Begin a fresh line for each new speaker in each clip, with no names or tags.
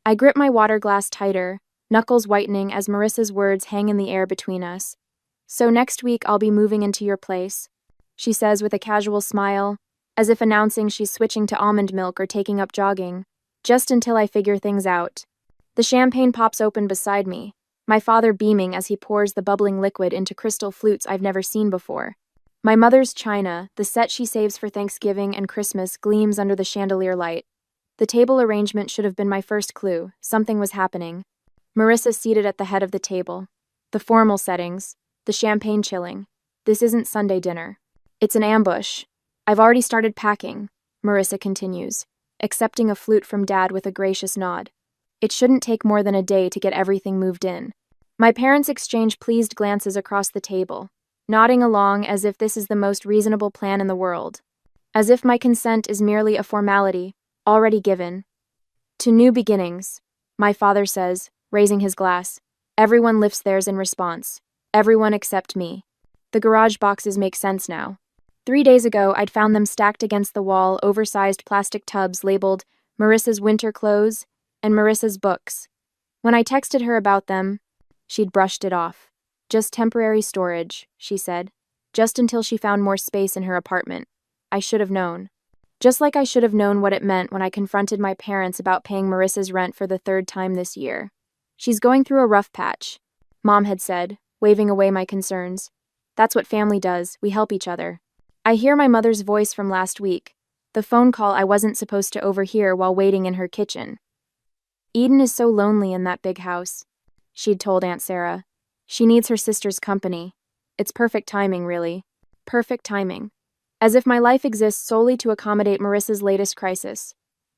I grip my water glass tighter, knuckles whitening as Marissa's words hang in the air between us. "So next week I'll be moving into your place," she says with a casual smile, as if announcing she's switching to almond milk or taking up jogging, just until I figure things out. The champagne pops open beside me, my father beaming as he pours the bubbling liquid into crystal flutes I've never seen before. My mother's china, the set she saves for Thanksgiving and Christmas, gleams under the chandelier light. The table arrangement should have been my first clue. Something was happening. Marissa seated at the head of the table. The formal settings, the champagne chilling. This isn't Sunday dinner. It's an ambush. "I've already started packing," Marissa continues, accepting a flute from Dad with a gracious nod. "It shouldn't take more than a day to get everything moved in." My parents exchange pleased glances across the table, nodding along as if this is the most reasonable plan in the world. As if my consent is merely a formality, already given. "To new beginnings," my father says, raising his glass. Everyone lifts theirs in response. Everyone except me. The garage boxes make sense now. 3 days ago, I'd found them stacked against the wall, oversized plastic tubs labeled Marissa's winter clothes and Marissa's books. When I texted her about them, she'd brushed it off. "Just temporary storage," she said, just until she found more space in her apartment. I should have known. Just like I should have known what it meant when I confronted my parents about paying Marissa's rent for the 3rd time this year. "She's going through a rough patch," Mom had said, waving away my concerns. "That's what family does, we help each other." I hear my mother's voice from last week, the phone call I wasn't supposed to overhear while waiting in her kitchen. "Eden is so lonely in that big house," she'd told Aunt Sarah. "She needs her sister's company. It's perfect timing, really. Perfect timing. As if my life exists solely to accommodate Marissa's latest crisis."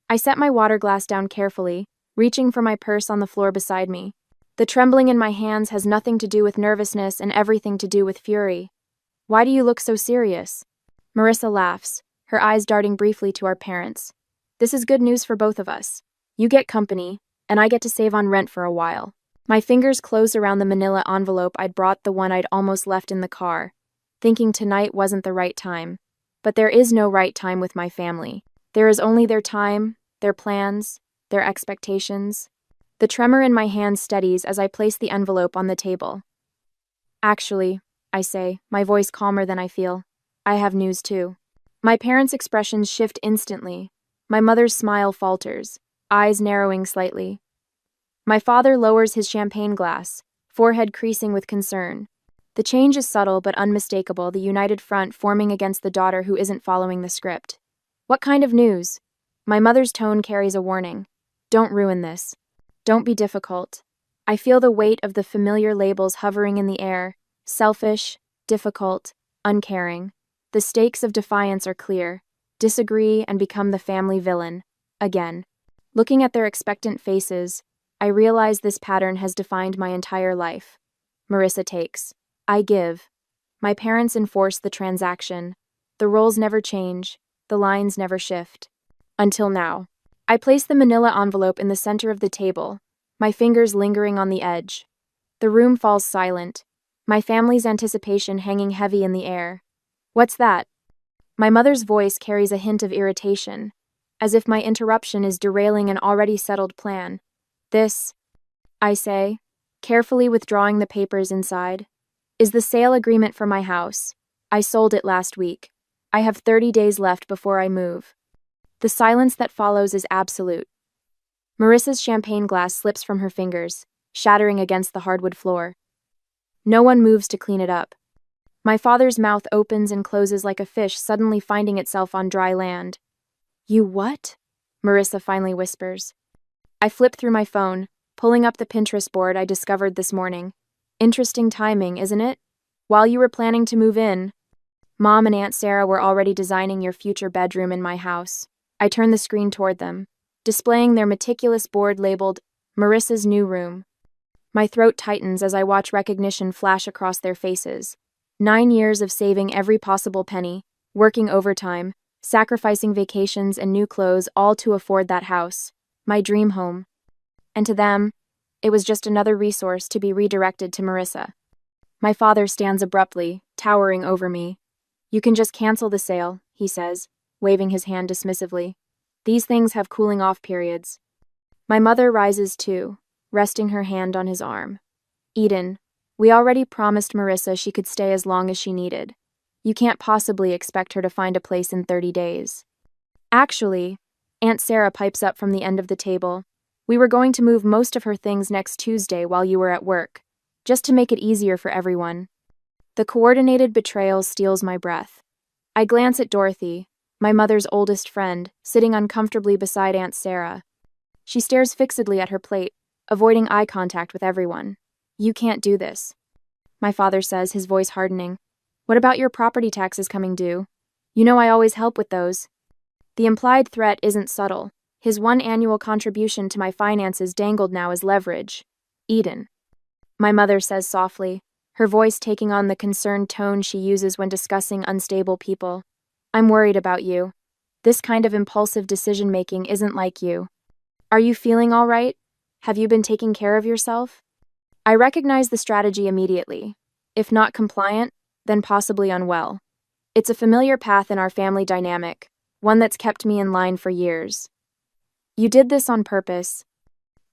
I set my water glass down carefully, reaching for my purse on the floor beside me. The trembling in my hands has nothing to do with nervousness and everything to do with fury. "Why do you look so serious?" Marissa laughs, her eyes darting briefly to our parents. "This is good news for both of us. You get company, and I get to save on rent for a while." My fingers closed around the manila envelope I'd brought, the one I'd almost left in the car, thinking tonight wasn't the right time. But there is no right time with my family. There is only their time, their plans, their expectations. The tremor in my hand steadies as I place the envelope on the table. "Actually," I say, my voice calmer than I feel, "I have news too." My parents' expressions shift instantly. My mother's smile falters, eyes narrowing slightly. My father lowers his champagne glass, forehead creasing with concern. The change is subtle but unmistakable, the united front forming against the daughter who isn't following the script. "What kind of news?" My mother's tone carries a warning. "Don't ruin this. Don't be difficult." I feel the weight of the familiar labels hovering in the air: selfish, difficult, uncaring. The stakes of defiance are clear. Disagree and become the family villain. Again. Looking at their expectant faces, I realize this pattern has defined my entire life. Marissa takes. I give. My parents enforce the transaction. The roles never change. The lines never shift. Until now. I place the manila envelope in the center of the table, my fingers lingering on the edge. The room falls silent, my family's anticipation hanging heavy in the air. "What's that?" My mother's voice carries a hint of irritation, as if my interruption is derailing an already settled plan. "This," I say, carefully withdrawing the papers inside, "is the sale agreement for my house. I sold it last week. I have 30 days left before I move." The silence that follows is absolute. Marissa's champagne glass slips from her fingers, shattering against the hardwood floor. No one moves to clean it up. My father's mouth opens and closes like a fish suddenly finding itself on dry land. "You what?" Marissa finally whispers. I flip through my phone, pulling up the Pinterest board I discovered this morning. Interesting timing, isn't it? While you were planning to move in, Mom and Aunt Sarah were already designing your future bedroom in my house. I turn the screen toward them, displaying their meticulous board labeled Marissa's new room. My throat tightens as I watch recognition flash across their faces. 9 years of saving every possible penny, working overtime, sacrificing vacations and new clothes, all to afford that house, my dream home. And to them, it was just another resource to be redirected to Marissa. My father stands abruptly, towering over me. "You can just cancel the sale," he says, waving his hand dismissively. "These things have cooling off periods." My mother rises too, resting her hand on his arm. Eden, we already promised Marissa she could stay as long as she needed. You can't possibly expect her to find a place in 30 days. Actually, Aunt Sarah pipes up from the end of the table. We were going to move most of her things next Tuesday while you were at work, just to make it easier for everyone. The coordinated betrayal steals my breath. I glance at Dorothy, my mother's oldest friend, sitting uncomfortably beside Aunt Sarah. She stares fixedly at her plate, avoiding eye contact with everyone. You can't do this, my father says, his voice hardening. What about your property taxes coming due? You know I always help with those. The implied threat isn't subtle. His one annual contribution to my finances dangled now as leverage. Eden, my mother says softly, her voice taking on the concerned tone she uses when discussing unstable people. I'm worried about you. This kind of impulsive decision-making isn't like you. Are you feeling all right? Have you been taking care of yourself? I recognize the strategy immediately. If not compliant, then possibly unwell. It's a familiar path in our family dynamic, one that's kept me in line for years. You did this on purpose,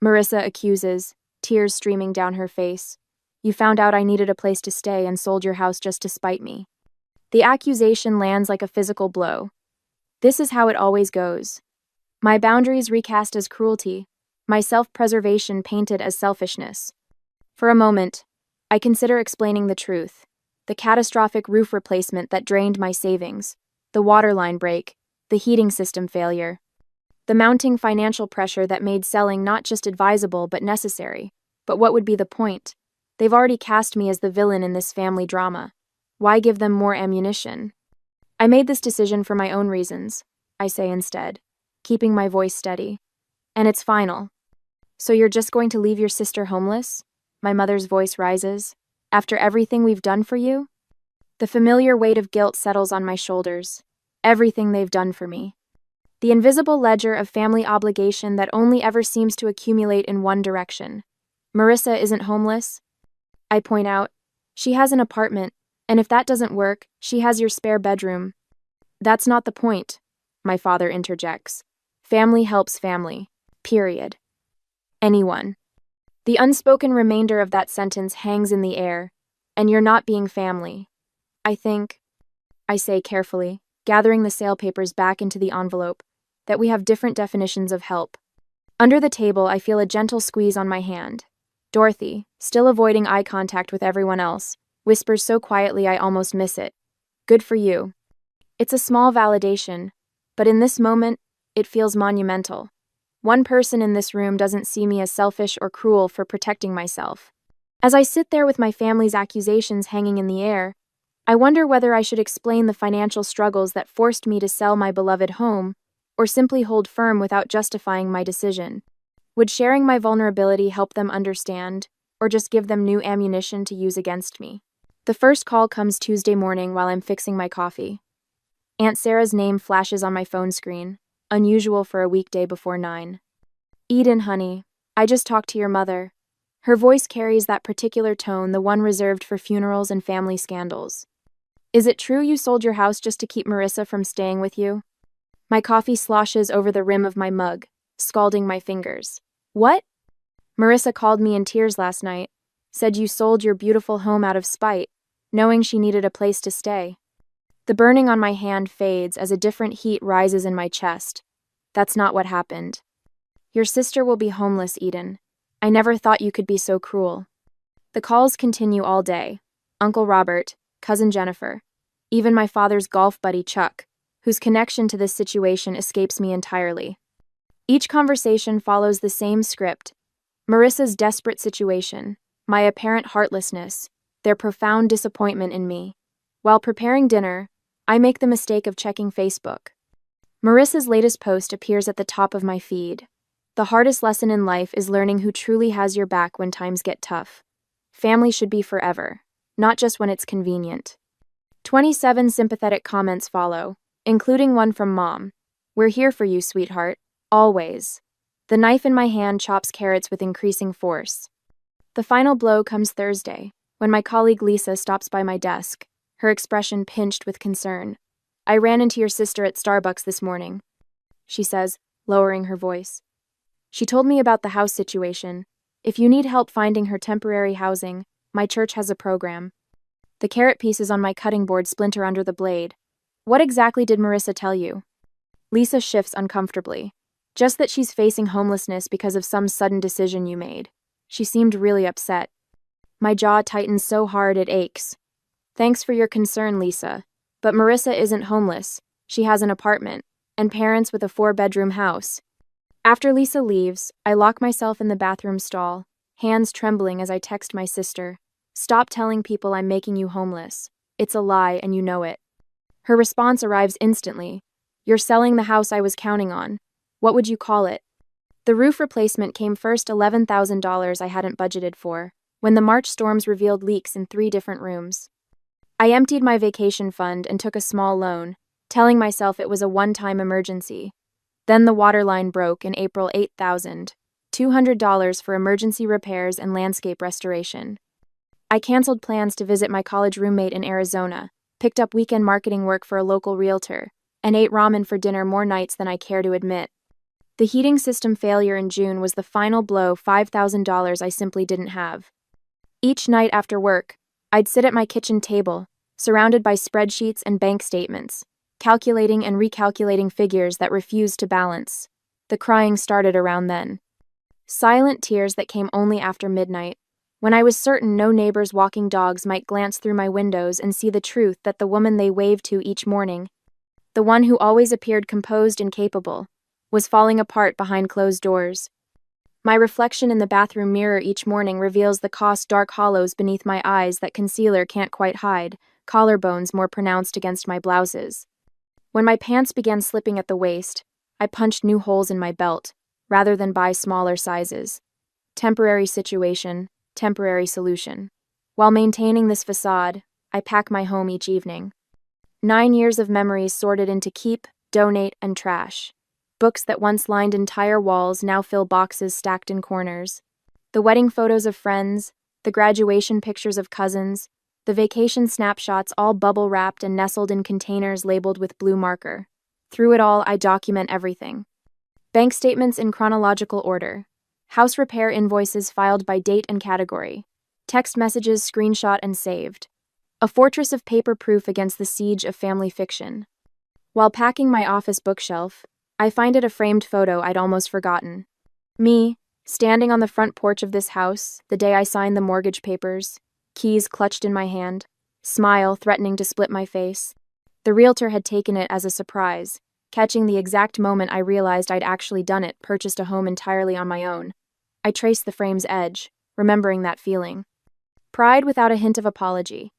Marissa accuses, tears streaming down her face. You found out I needed a place to stay and sold your house just to spite me. The accusation lands like a physical blow. This is how it always goes. My boundaries recast as cruelty, my self-preservation painted as selfishness. For a moment, I consider explaining the truth. The catastrophic roof replacement that drained my savings, the water line break, the heating system failure, the mounting financial pressure that made selling not just advisable but necessary. But what would be the point? They've already cast me as the villain in this family drama. Why give them more ammunition? I made this decision for my own reasons, I say instead, keeping my voice steady. And it's final. So you're just going to leave your sister homeless? My mother's voice rises. After everything we've done for you? The familiar weight of guilt settles on my shoulders. Everything they've done for me. The invisible ledger of family obligation that only ever seems to accumulate in one direction. Marissa isn't homeless, I point out. She has an apartment, and if that doesn't work, she has your spare bedroom. That's not the point, my father interjects. Family helps family. Period. Anyone. The unspoken remainder of that sentence hangs in the air, and you're not being family. I think, I say carefully, gathering the sale papers back into the envelope, that we have different definitions of help. Under the table, I feel a gentle squeeze on my hand. Dorothy, still avoiding eye contact with everyone else, whispers so quietly I almost miss it. Good for you. It's a small validation, but in this moment, it feels monumental. One person in this room doesn't see me as selfish or cruel for protecting myself. As I sit there with my family's accusations hanging in the air, I wonder whether I should explain the financial struggles that forced me to sell my beloved home, or simply hold firm without justifying my decision. Would sharing my vulnerability help them understand, or just give them new ammunition to use against me? The first call comes Tuesday morning while I'm fixing my coffee. Aunt Sarah's name flashes on my phone screen, unusual for a weekday before 9. Eden, honey, I just talked to your mother. Her voice carries that particular tone, the one reserved for funerals and family scandals. Is it true you sold your house just to keep Marissa from staying with you? My coffee sloshes over the rim of my mug, scalding my fingers. What? Marissa called me in tears last night, said you sold your beautiful home out of spite, knowing she needed a place to stay. The burning on my hand fades as a different heat rises in my chest. That's not what happened. Your sister will be homeless, Eden. I never thought you could be so cruel. The calls continue all day. Uncle Robert, Cousin Jennifer, even my father's golf buddy Chuck, whose connection to this situation escapes me entirely. Each conversation follows the same script. Marissa's desperate situation, my apparent heartlessness, their profound disappointment in me. While preparing dinner, I make the mistake of checking Facebook. Marissa's latest post appears at the top of my feed. The hardest lesson in life is learning who truly has your back when times get tough. Family should be forever, not just when it's convenient. 27 sympathetic comments follow, including one from Mom. We're here for you, sweetheart. Always. The knife in my hand chops carrots with increasing force. The final blow comes Thursday, when my colleague Lisa stops by my desk, her expression pinched with concern. I ran into your sister at Starbucks this morning, she says, lowering her voice. She told me about the house situation. If you need help finding her temporary housing, my church has a program. The carrot pieces on my cutting board splinter under the blade. What exactly did Marissa tell you? Lisa shifts uncomfortably. Just that she's facing homelessness because of some sudden decision you made. She seemed really upset. My jaw tightens so hard it aches. Thanks for your concern, Lisa. But Marissa isn't homeless. She has an apartment, and parents with a 4-bedroom house. After Lisa leaves, I lock myself in the bathroom stall, hands trembling as I text my sister. Stop telling people I'm making you homeless. It's a lie and you know it. Her response arrives instantly. You're selling the house I was counting on. What would you call it? The roof replacement came first, $11,000 I hadn't budgeted for, when the March storms revealed leaks in 3 different rooms. I emptied my vacation fund and took a small loan, telling myself it was a one-time emergency. Then the water line broke in April. $8,200 for emergency repairs and landscape restoration. I canceled plans to visit my college roommate in Arizona, picked up weekend marketing work for a local realtor, and ate ramen for dinner more nights than I care to admit. The heating system failure in June was the final blow, $5,000 I simply didn't have. Each night after work, I'd sit at my kitchen table, surrounded by spreadsheets and bank statements, calculating and recalculating figures that refused to balance. The crying started around then. Silent tears that came only after midnight, when I was certain no neighbors walking dogs might glance through my windows and see the truth that the woman they waved to each morning, the one who always appeared composed and capable, was falling apart behind closed doors. My reflection in the bathroom mirror each morning reveals the dark hollows beneath my eyes that concealer can't quite hide, collarbones more pronounced against my blouses. When my pants began slipping at the waist, I punched new holes in my belt, rather than buy smaller sizes. Temporary situation, temporary solution. While maintaining this facade, I pack my home each evening. 9 years of memories sorted into keep, donate, and trash. Books that once lined entire walls now fill boxes stacked in corners. The wedding photos of friends, the graduation pictures of cousins, the vacation snapshots all bubble-wrapped and nestled in containers labeled with blue marker. Through it all, I document everything. Bank statements in chronological order. House repair invoices filed by date and category. Text messages screenshot and saved. A fortress of paper proof against the siege of family fiction. While packing my office bookshelf, I find it a framed photo I'd almost forgotten. Me, standing on the front porch of this house, the day I signed the mortgage papers, keys clutched in my hand, smile threatening to split my face. The realtor had taken it as a surprise, catching the exact moment I realized I'd actually done it, purchased a home entirely on my own. I traced the frame's edge, remembering that feeling. Pride without a hint of apology.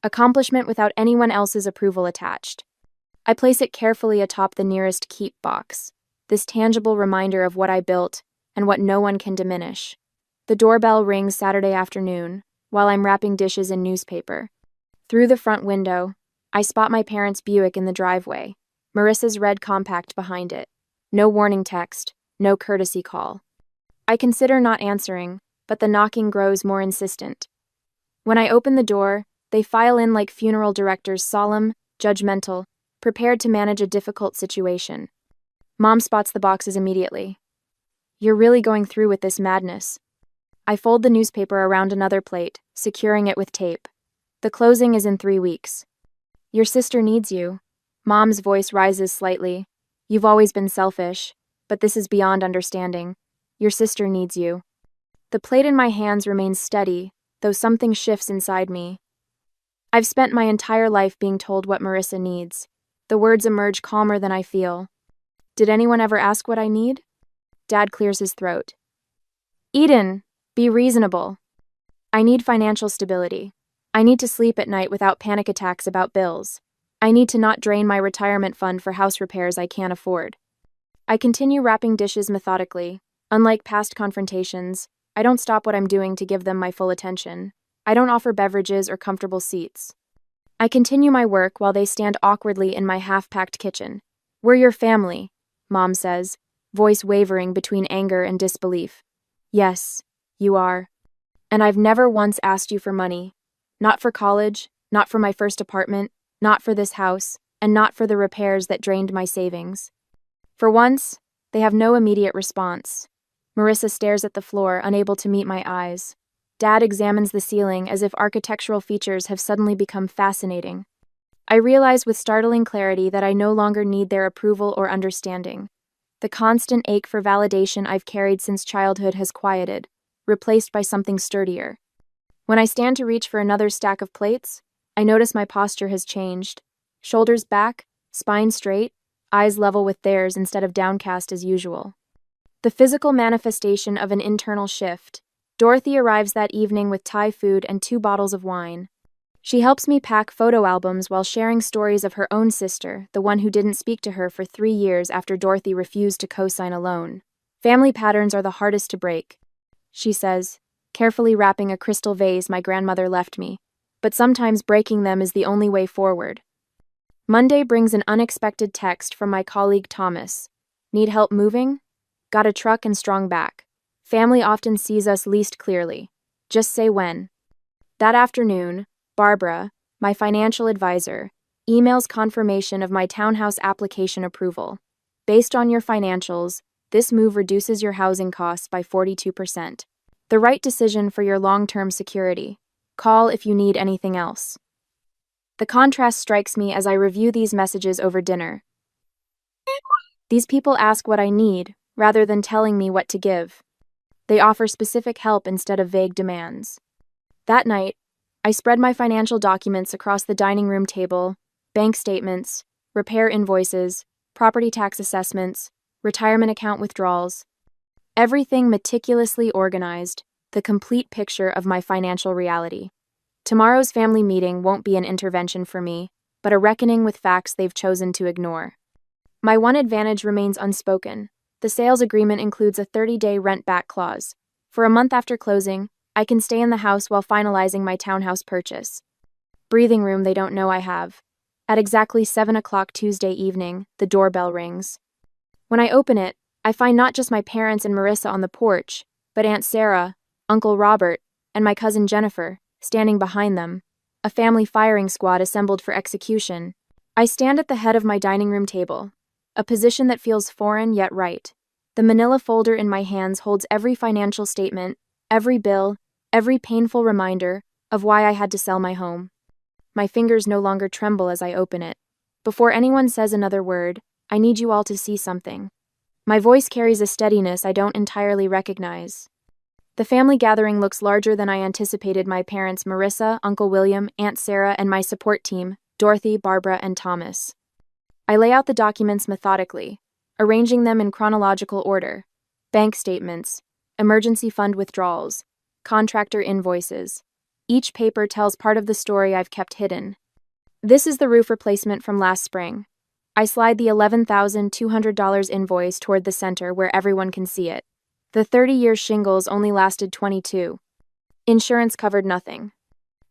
Accomplishment without anyone else's approval attached. I place it carefully atop the nearest keep box, this tangible reminder of what I built and what no one can diminish. The doorbell rings Saturday afternoon, while I'm wrapping dishes in newspaper. Through the front window, I spot my parents' Buick in the driveway, Marissa's red compact behind it. No warning text, no courtesy call. I consider not answering, but the knocking grows more insistent. When I open the door, they file in like funeral directors, solemn, judgmental, prepared to manage a difficult situation. Mom spots the boxes immediately. You're really going through with this madness. I fold the newspaper around another plate, securing it with tape. The closing is in 3 weeks. Your sister needs you. Mom's voice rises slightly. You've always been selfish, but this is beyond understanding. Your sister needs you. The plate in my hands remains steady, though something shifts inside me. I've spent my entire life being told what Marissa needs. The words emerge calmer than I feel. Did anyone ever ask what I need? Dad clears his throat. Eden, be reasonable. I need financial stability. I need to sleep at night without panic attacks about bills. I need to not drain my retirement fund for house repairs I can't afford. I continue wrapping dishes methodically. Unlike past confrontations, I don't stop what I'm doing to give them my full attention. I don't offer beverages or comfortable seats. I continue my work while they stand awkwardly in my half-packed kitchen. We're your family, Mom says, voice wavering between anger and disbelief. Yes, you are. And I've never once asked you for money. Not for college, not for my first apartment, not for this house, and not for the repairs that drained my savings. For once, they have no immediate response. Marissa stares at the floor, unable to meet my eyes. Dad examines the ceiling as if architectural features have suddenly become fascinating. I realize with startling clarity that I no longer need their approval or understanding. The constant ache for validation I've carried since childhood has quieted, replaced by something sturdier. When I stand to reach for another stack of plates, I notice my posture has changed. Shoulders back, spine straight, eyes level with theirs instead of downcast as usual. The physical manifestation of an internal shift. Dorothy arrives that evening with Thai food and 2 bottles of wine. She helps me pack photo albums while sharing stories of her own sister, the one who didn't speak to her for 3 years after Dorothy refused to co-sign a loan. Family patterns are the hardest to break, she says, carefully wrapping a crystal vase my grandmother left me, but sometimes breaking them is the only way forward. Monday brings an unexpected text from my colleague Thomas. Need help moving? Got a truck and strong back. Family often sees us least clearly. Just say when. That afternoon, Barbara, my financial advisor, emails confirmation of my townhouse application approval. Based on your financials, this move reduces your housing costs by 42%. The right decision for your long-term security. Call if you need anything else. The contrast strikes me as I review these messages over dinner. These people ask what I need, rather than telling me what to give. They offer specific help instead of vague demands. That night, I spread my financial documents across the dining room table: bank statements, repair invoices, property tax assessments, retirement account withdrawals. Everything meticulously organized, the complete picture of my financial reality. Tomorrow's family meeting won't be an intervention for me, but a reckoning with facts they've chosen to ignore. My one advantage remains unspoken. The sales agreement includes a 30-day rent-back clause. For a month after closing, I can stay in the house while finalizing my townhouse purchase. Breathing room they don't know I have. At exactly 7 o'clock Tuesday evening, the doorbell rings. When I open it, I find not just my parents and Marissa on the porch, but Aunt Sarah, Uncle Robert, and my cousin Jennifer, standing behind them, a family firing squad assembled for execution. I stand at the head of my dining room table, a position that feels foreign yet right. The manila folder in my hands holds every financial statement, every bill, every painful reminder of why I had to sell my home. My fingers no longer tremble as I open it. Before anyone says another word, I need you all to see something. My voice carries a steadiness I don't entirely recognize. The family gathering looks larger than I anticipated. My parents, Marissa, Uncle William, Aunt Sarah, and my support team, Dorothy, Barbara, and Thomas. I lay out the documents methodically, arranging them in chronological order: bank statements, emergency fund withdrawals, contractor invoices. Each paper tells part of the story I've kept hidden. This is the roof replacement from last spring. I slide the $11,200 invoice toward the center where everyone can see it. The 30-year shingles only lasted 22. Insurance covered nothing.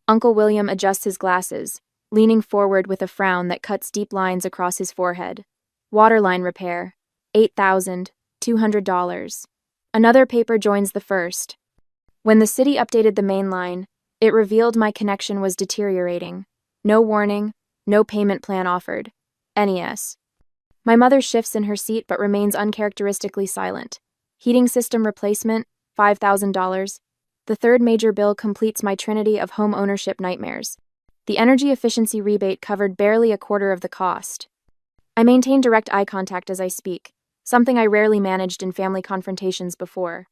Uncle William adjusts his glasses, leaning forward with a frown that cuts deep lines across his forehead. Waterline repair, $8,200. Another paper joins the first. When the city updated the main line, it revealed my connection was deteriorating. No warning, no payment plan offered. NES. My mother shifts in her seat but remains uncharacteristically silent. Heating system replacement, $5,000. The third major bill completes my trinity of home ownership nightmares. The energy efficiency rebate covered barely a quarter of the cost. I maintain direct eye contact as I speak, something I rarely managed in family confrontations before.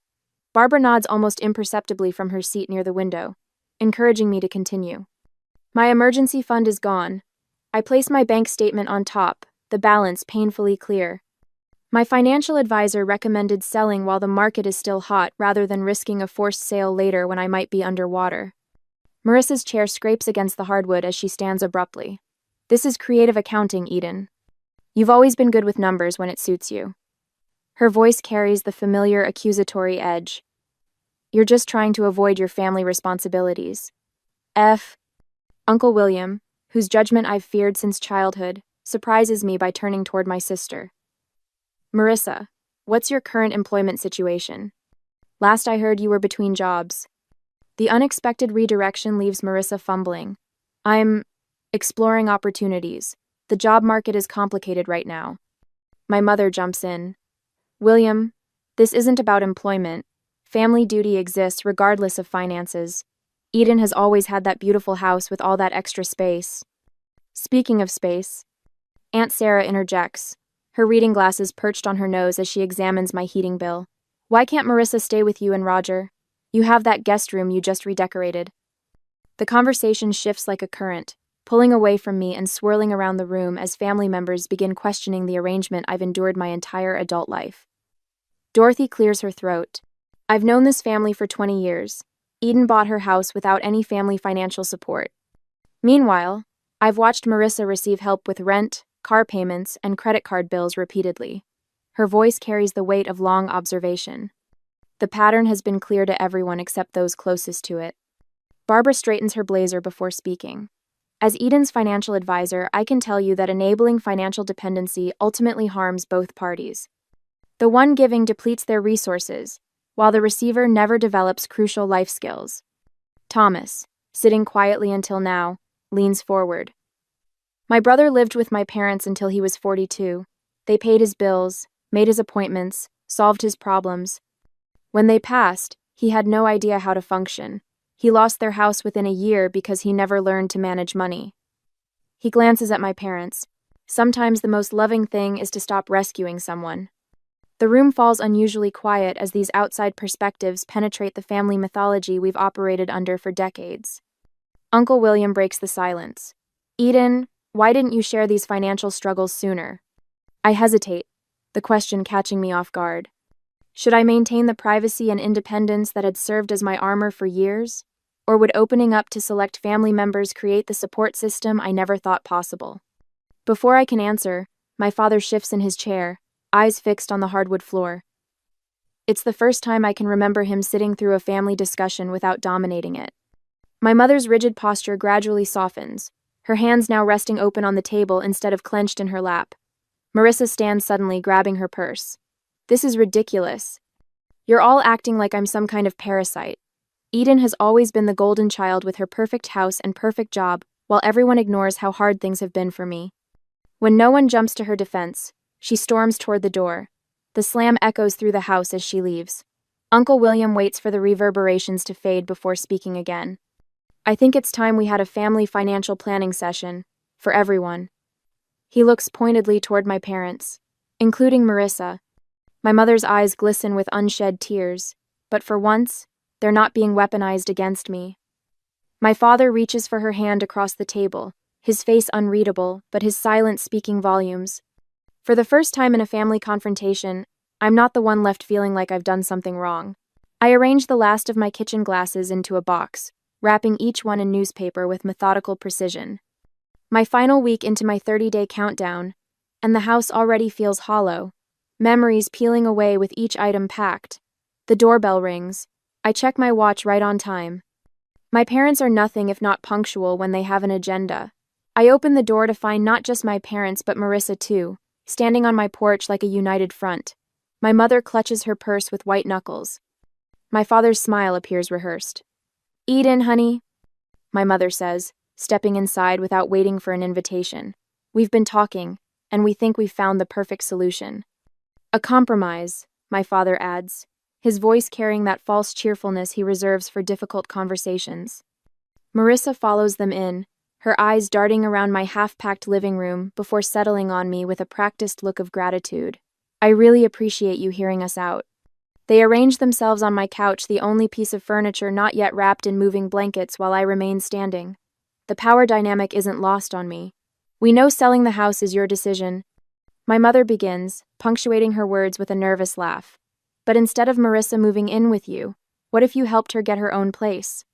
Barbara nods almost imperceptibly from her seat near the window, encouraging me to continue. My emergency fund is gone. I place my bank statement on top, the balance painfully clear. My financial advisor recommended selling while the market is still hot rather than risking a forced sale later when I might be underwater. Marissa's chair scrapes against the hardwood as she stands abruptly. This is creative accounting, Eden. You've always been good with numbers when it suits you. Her voice carries the familiar accusatory edge. You're just trying to avoid your family responsibilities. Uncle William, whose judgment I've feared since childhood, surprises me by turning toward my sister. Marissa, what's your current employment situation? Last I heard you were between jobs. The unexpected redirection leaves Marissa fumbling. I'm exploring opportunities. The job market is complicated right now. My mother jumps in. William, This isn't about employment. Family duty exists regardless of finances. Eden has always had that beautiful house with all that extra space. Speaking of space, Aunt Sarah interjects, her reading glasses perched on her nose as she examines my heating bill. Why can't Marissa stay with you and Roger? You have that guest room you just redecorated. The conversation shifts like a current, pulling away from me and swirling around the room as family members begin questioning the arrangement I've endured my entire adult life. Dorothy clears her throat. I've known this family for 20 years. Eden bought her house without any family financial support. Meanwhile, I've watched Marissa receive help with rent, car payments, and credit card bills repeatedly. Her voice carries the weight of long observation. The pattern has been clear to everyone except those closest to it. Barbara straightens her blazer before speaking. As Eden's financial advisor, I can tell you that enabling financial dependency ultimately harms both parties. The one giving depletes their resources, while the receiver never develops crucial life skills. Thomas, sitting quietly until now, leans forward. My brother lived with my parents until he was 42. They paid his bills, made his appointments, solved his problems. When they passed, he had no idea how to function. He lost their house within a year because he never learned to manage money. He glances at my parents. Sometimes the most loving thing is to stop rescuing someone. The room falls unusually quiet as these outside perspectives penetrate the family mythology we've operated under for decades. Uncle William breaks the silence. Eden, why didn't you share these financial struggles sooner? I hesitate, the question catching me off guard. Should I maintain the privacy and independence that had served as my armor for years? Or would opening up to select family members create the support system I never thought possible? Before I can answer, my father shifts in his chair, eyes fixed on the hardwood floor. It's the first time I can remember him sitting through a family discussion without dominating it. My mother's rigid posture gradually softens, her hands now resting open on the table instead of clenched in her lap. Marissa stands suddenly, grabbing her purse. This is ridiculous. You're all acting like I'm some kind of parasite. Eden has always been the golden child with her perfect house and perfect job, while everyone ignores how hard things have been for me. When no one jumps to her defense, she storms toward the door. The slam echoes through the house as she leaves. Uncle William waits for the reverberations to fade before speaking again. I think it's time we had a family financial planning session, for everyone. He looks pointedly toward my parents, including Marissa. My mother's eyes glisten with unshed tears, but for once, they're not being weaponized against me. My father reaches for her hand across the table, his face unreadable, but his silence speaking volumes. For the first time in a family confrontation, I'm not the one left feeling like I've done something wrong. I arrange the last of my kitchen glasses into a box, wrapping each one in newspaper with methodical precision. My final week into my 30-day countdown, and the house already feels hollow, memories peeling away with each item packed. The doorbell rings. I check my watch right on time. My parents are nothing if not punctual when they have an agenda. I open the door to find not just my parents but Marissa too, standing on my porch like a united front. My mother clutches her purse with white knuckles. My father's smile appears rehearsed. Eden, honey, my mother says, stepping inside without waiting for an invitation. We've been talking, and we think we've found the perfect solution. A compromise, my father adds, his voice carrying that false cheerfulness he reserves for difficult conversations. Marissa follows them in, her eyes darting around my half-packed living room before settling on me with a practiced look of gratitude. I really appreciate you hearing us out. They arrange themselves on my couch, the only piece of furniture not yet wrapped in moving blankets, while I remain standing. The power dynamic isn't lost on me. We know selling the house is your decision. My mother begins, punctuating her words with a nervous laugh. But instead of Marissa moving in with you, what if you helped her get her own place?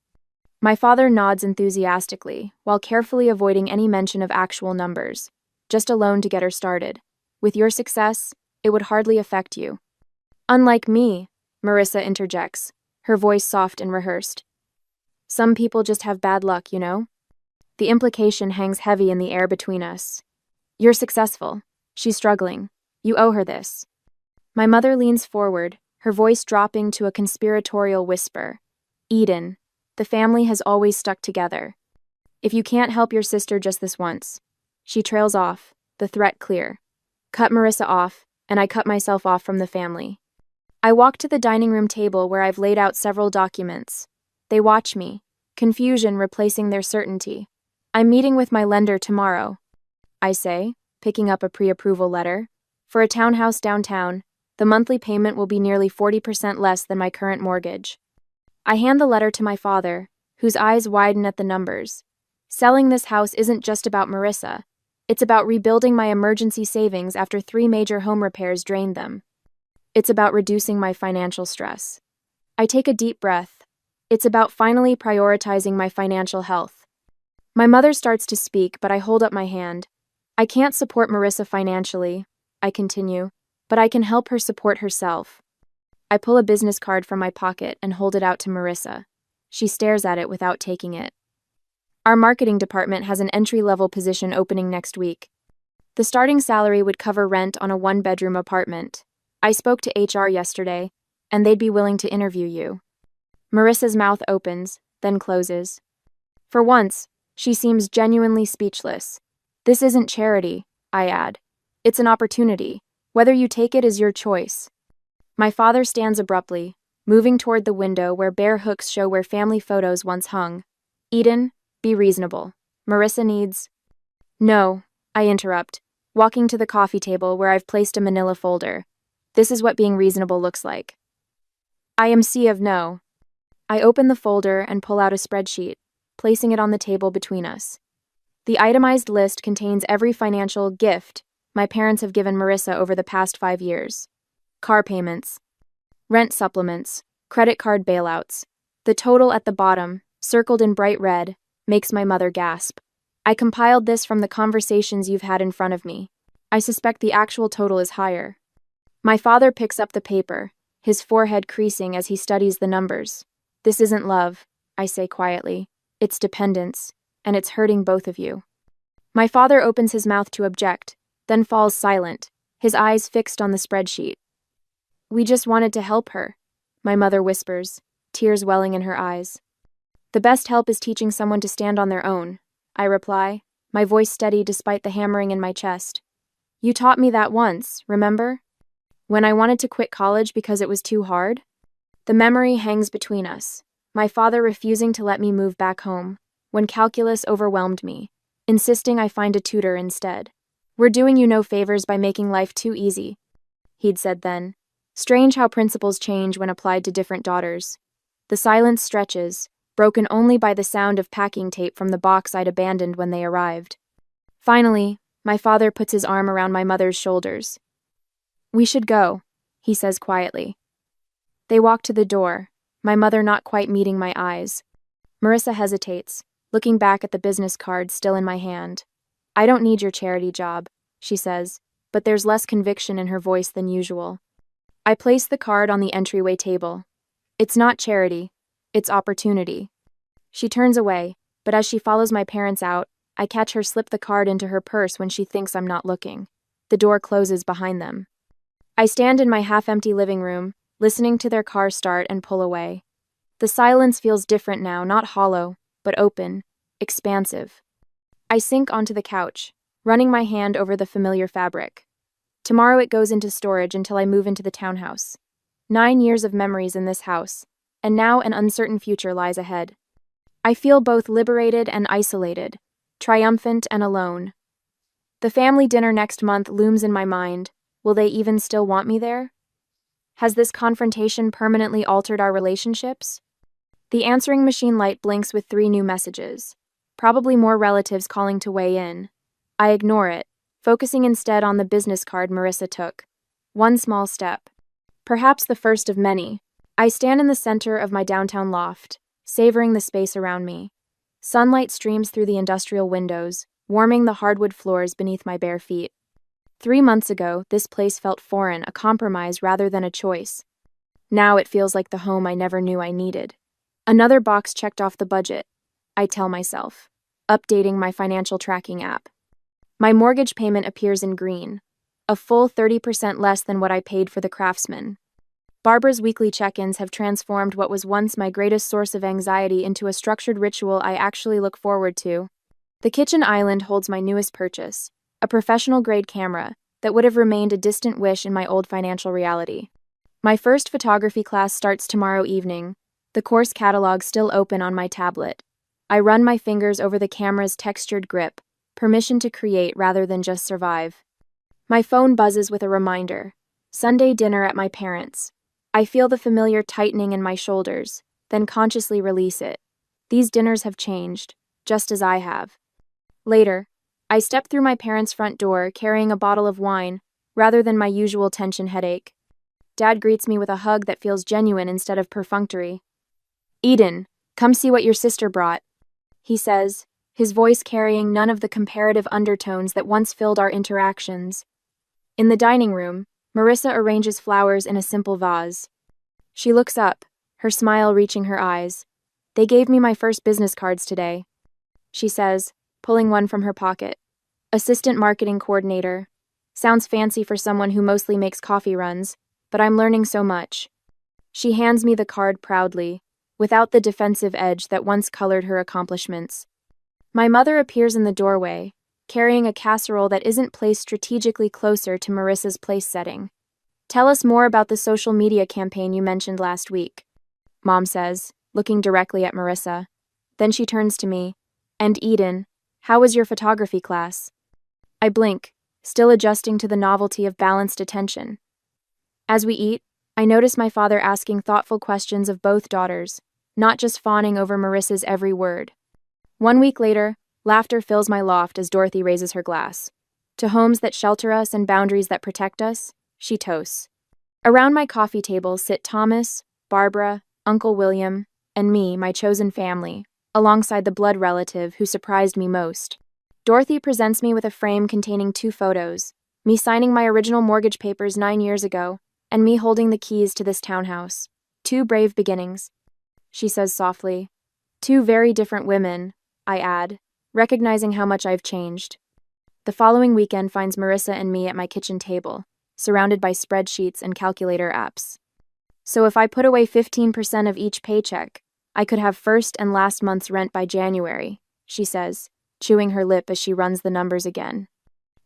My father nods enthusiastically, while carefully avoiding any mention of actual numbers. Just a loan to get her started. With your success, it would hardly affect you. Unlike me, Marissa interjects, her voice soft and rehearsed. Some people just have bad luck, you know? The implication hangs heavy in the air between us. You're successful. She's struggling. You owe her this. My mother leans forward, her voice dropping to a conspiratorial whisper. Eden, the family has always stuck together. If you can't help your sister just this once. She trails off, the threat clear. Cut Marissa off, and I cut myself off from the family. I walk to the dining room table where I've laid out several documents. They watch me, confusion replacing their certainty. I'm meeting with my lender tomorrow, I say, picking up a pre-approval letter. For a townhouse downtown, the monthly payment will be nearly 40% less than my current mortgage. I hand the letter to my father, whose eyes widen at the numbers. Selling this house isn't just about Marissa. It's about rebuilding my emergency savings after 3 major home repairs drained them. It's about reducing my financial stress. I take a deep breath. It's about finally prioritizing my financial health. My mother starts to speak, but I hold up my hand. I can't support Marissa financially, I continue, but I can help her support herself. I pull a business card from my pocket and hold it out to Marissa. She stares at it without taking it. Our marketing department has an entry-level position opening next week. The starting salary would cover rent on a 1-bedroom apartment. I spoke to HR yesterday, and they'd be willing to interview you. Marissa's mouth opens, then closes. For once, she seems genuinely speechless. This isn't charity, I add. It's an opportunity. Whether you take it is your choice. My father stands abruptly, moving toward the window where bare hooks show where family photos once hung. Eden, be reasonable. Marissa needs... No, I interrupt, walking to the coffee table where I've placed a manila folder. This is what being reasonable looks like. I am C of no. I open the folder and pull out a spreadsheet, placing it on the table between us. The itemized list contains every financial gift my parents have given Marissa over the past 5 years. Car payments, rent supplements, credit card bailouts. The total at the bottom, circled in bright red, makes my mother gasp. I compiled this from the conversations you've had in front of me. I suspect the actual total is higher. My father picks up the paper, his forehead creasing as he studies the numbers. This isn't love, I say quietly. It's dependence, and it's hurting both of you. My father opens his mouth to object, then falls silent, his eyes fixed on the spreadsheet. We just wanted to help her, my mother whispers, tears welling in her eyes. The best help is teaching someone to stand on their own, I reply, my voice steady despite the hammering in my chest. You taught me that once, remember? When I wanted to quit college because it was too hard? The memory hangs between us, my father refusing to let me move back home, when calculus overwhelmed me, insisting I find a tutor instead. We're doing you no favors by making life too easy, he'd said then. Strange how principles change when applied to different daughters. The silence stretches, broken only by the sound of packing tape from the box I'd abandoned when they arrived. Finally, my father puts his arm around my mother's shoulders. We should go, he says quietly. They walk to the door, my mother not quite meeting my eyes. Marissa hesitates, looking back at the business card still in my hand. I don't need your charity job, she says, but there's less conviction in her voice than usual. I place the card on the entryway table. It's not charity, it's opportunity. She turns away, but as she follows my parents out, I catch her slip the card into her purse when she thinks I'm not looking. The door closes behind them. I stand in my half-empty living room, listening to their car start and pull away. The silence feels different now, not hollow, but open, expansive. I sink onto the couch, running my hand over the familiar fabric. Tomorrow it goes into storage until I move into the townhouse. 9 years of memories in this house, and now an uncertain future lies ahead. I feel both liberated and isolated, triumphant and alone. The family dinner next month looms in my mind. Will they even still want me there? Has this confrontation permanently altered our relationships? The answering machine light blinks with 3 new messages. Probably more relatives calling to weigh in. I ignore it, focusing instead on the business card Marissa took. One small step. Perhaps the first of many. I stand in the center of my downtown loft, savoring the space around me. Sunlight streams through the industrial windows, warming the hardwood floors beneath my bare feet. 3 months ago, this place felt foreign, a compromise rather than a choice. Now it feels like the home I never knew I needed. Another box checked off the budget, I tell myself, updating my financial tracking app. My mortgage payment appears in green, a full 30% less than what I paid for the Craftsman. Barbara's weekly check-ins have transformed what was once my greatest source of anxiety into a structured ritual I actually look forward to. The kitchen island holds my newest purchase, a professional-grade camera that would have remained a distant wish in my old financial reality. My first photography class starts tomorrow evening, the course catalog still open on my tablet. I run my fingers over the camera's textured grip, permission to create rather than just survive. My phone buzzes with a reminder. Sunday dinner at my parents'. I feel the familiar tightening in my shoulders, then consciously release it. These dinners have changed, just as I have. Later, I step through my parents' front door carrying a bottle of wine, rather than my usual tension headache. Dad greets me with a hug that feels genuine instead of perfunctory. "Eden, come see what your sister brought," he says, his voice carrying none of the comparative undertones that once filled our interactions. In the dining room, Marissa arranges flowers in a simple vase. She looks up, her smile reaching her eyes. "They gave me my first business cards today," she says, pulling one from her pocket. "Assistant marketing coordinator. Sounds fancy for someone who mostly makes coffee runs, but I'm learning so much." She hands me the card proudly, without the defensive edge that once colored her accomplishments. My mother appears in the doorway, carrying a casserole that isn't placed strategically closer to Marissa's place setting. "Tell us more about the social media campaign you mentioned last week," Mom says, looking directly at Marissa. Then she turns to me. "And Eden, how was your photography class?" I blink, still adjusting to the novelty of balanced attention. As we eat, I notice my father asking thoughtful questions of both daughters, not just fawning over Marissa's every word. 1 week later, laughter fills my loft as Dorothy raises her glass. To homes that shelter us and boundaries that protect us, she toasts. Around my coffee table sit Thomas, Barbara, Uncle William, and me, my chosen family, alongside the blood relative who surprised me most. Dorothy presents me with a frame containing 2 photos, me signing my original mortgage papers 9 years ago, and me holding the keys to this townhouse. 2 brave beginnings, she says softly. 2 very different women, I add, recognizing how much I've changed. The following weekend finds Marissa and me at my kitchen table, surrounded by spreadsheets and calculator apps. "So if I put away 15% of each paycheck, I could have first and last month's rent by January," she says, chewing her lip as she runs the numbers again.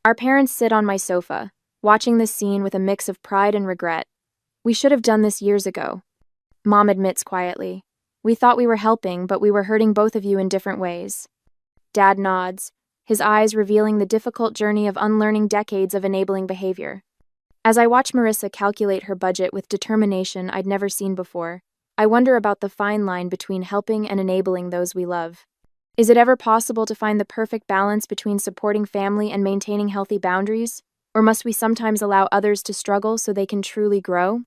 Our parents sit on my sofa, watching this scene with a mix of pride and regret. "We should have done this years ago," Mom admits quietly. "We thought we were helping, but we were hurting both of you in different ways." Dad nods, his eyes revealing the difficult journey of unlearning decades of enabling behavior. As I watch Marissa calculate her budget with determination I'd never seen before, I wonder about the fine line between helping and enabling those we love. Is it ever possible to find the perfect balance between supporting family and maintaining healthy boundaries? Or must we sometimes allow others to struggle so they can truly grow?